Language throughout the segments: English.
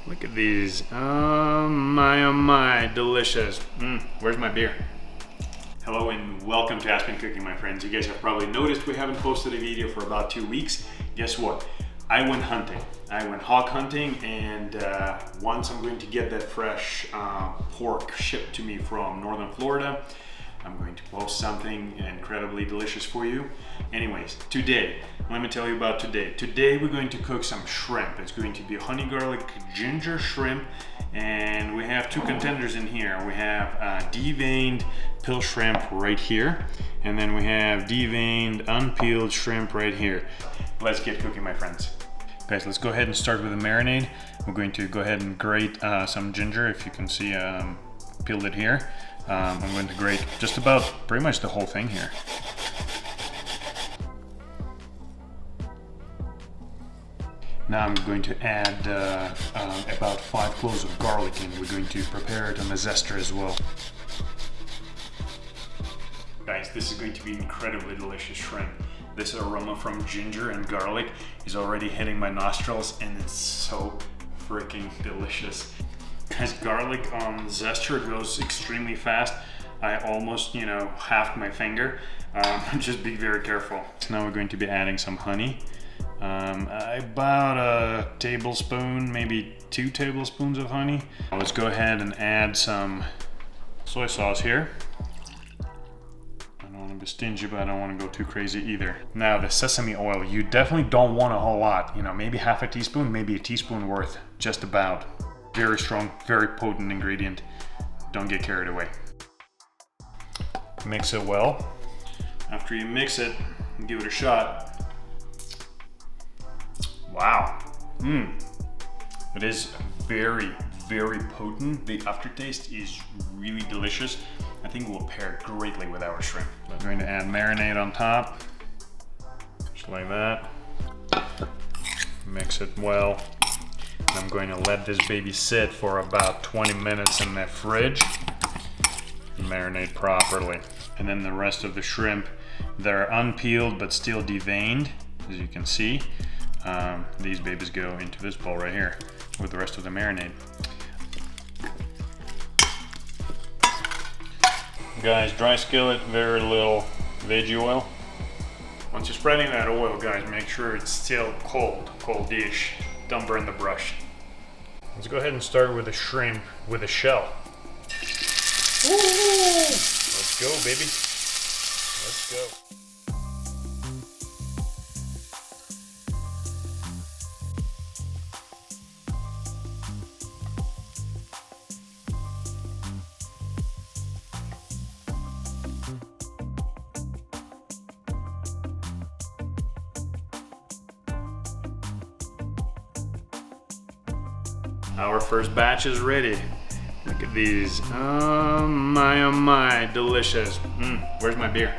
Look at these. Oh my, delicious. Where's my beer? Hello and welcome to Aspen Cooking, my friends. You guys have probably noticed we haven't posted a video for about 2 weeks. Guess what? I went hunting. I went hog hunting, and once I'm going to get that fresh pork shipped to me from northern Florida, I'm going to post something incredibly delicious for you. Anyways, today, let me tell you about today. Today we're going to cook some shrimp. It's going to be honey garlic ginger shrimp, and we have 2 contenders in here. We have deveined peel shrimp right here, and then we have deveined unpeeled shrimp right here. Let's get cooking, my friends. Guys, let's go ahead and start with the marinade. We're going to go ahead and grate some ginger. If you can see, peeled it here. I'm going to grate just about pretty much the whole thing here. Now I'm going to add about 5 cloves of garlic, and we're going to prepare it on the zester as well. Guys, this is going to be incredibly delicious shrimp. This aroma from ginger and garlic is already hitting my nostrils, and it's so freaking delicious. Guys, garlic on zester goes extremely fast. I almost, halved my finger. Just be very careful. So now we're going to be adding some honey. About a tablespoon, maybe 2 tablespoons of honey. Let's go ahead and add some soy sauce here. I don't want to be stingy, but I don't want to go too crazy either. Now the sesame oil, you definitely don't want a whole lot. Maybe half a teaspoon, maybe a teaspoon worth, just about. Very strong, very potent ingredient. Don't get carried away. Mix it well. After you mix it, give it a shot. Wow. It is very, very potent. The aftertaste is really delicious. I think it will pair greatly with our shrimp. I'm going to add marinade on top, just like that. Mix it well. I'm going to let this baby sit for about 20 minutes in the fridge and marinate properly. And then the rest of the shrimp, they're unpeeled but still deveined, as you can see. These babies go into this bowl right here with the rest of the marinade. Guys, dry skillet, very little veggie oil. Once you're spreading that oil, guys, make sure it's still cold dish. Don't burn the brush. Let's go ahead and start with the shrimp with a shell. Ooh, let's go, baby. Let's go. Our first batch is ready. Look at these. Oh my, delicious. Where's my beer?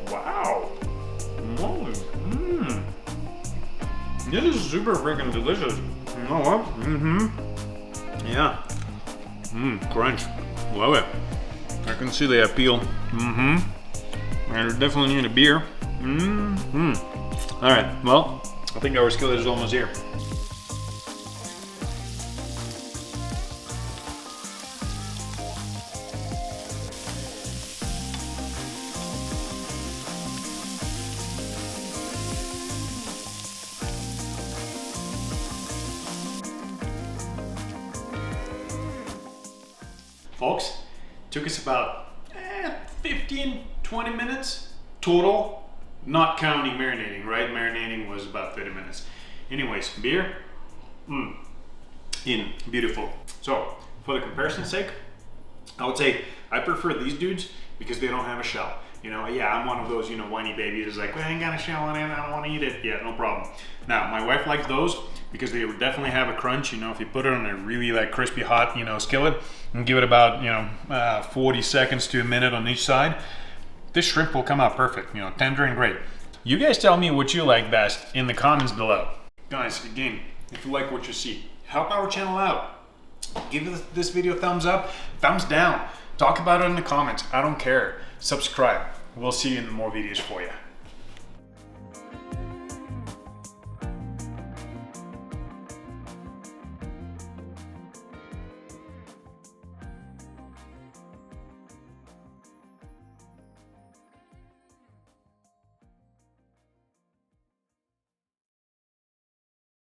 Wow. This is super freaking delicious. You know what? Yeah. Crunch. Love it. I can see the appeal. And I definitely need a beer. All right, well, I think our skillet is almost here. Folks, took us about 15-20 minutes total. Not counting marinating, right? Marinating was about 30 minutes. Anyways, beer, beautiful. So, for the comparison's sake, I would say I prefer these dudes because they don't have a shell. Yeah, I'm one of those, whiny babies who's like, well, I ain't got a shell on it, I don't want to eat it. Yeah, no problem. Now, my wife likes those because they would definitely have a crunch. If you put it on a really crispy hot, skillet and give it about, 40 seconds to a minute on each side, this shrimp will come out perfect, tender and great. You guys tell me what you like best in the comments below. Guys, again, if you like what you see, help our channel out. Give this video a thumbs up, thumbs down. Talk about it in the comments. I don't care. Subscribe. We'll see you in more videos for you.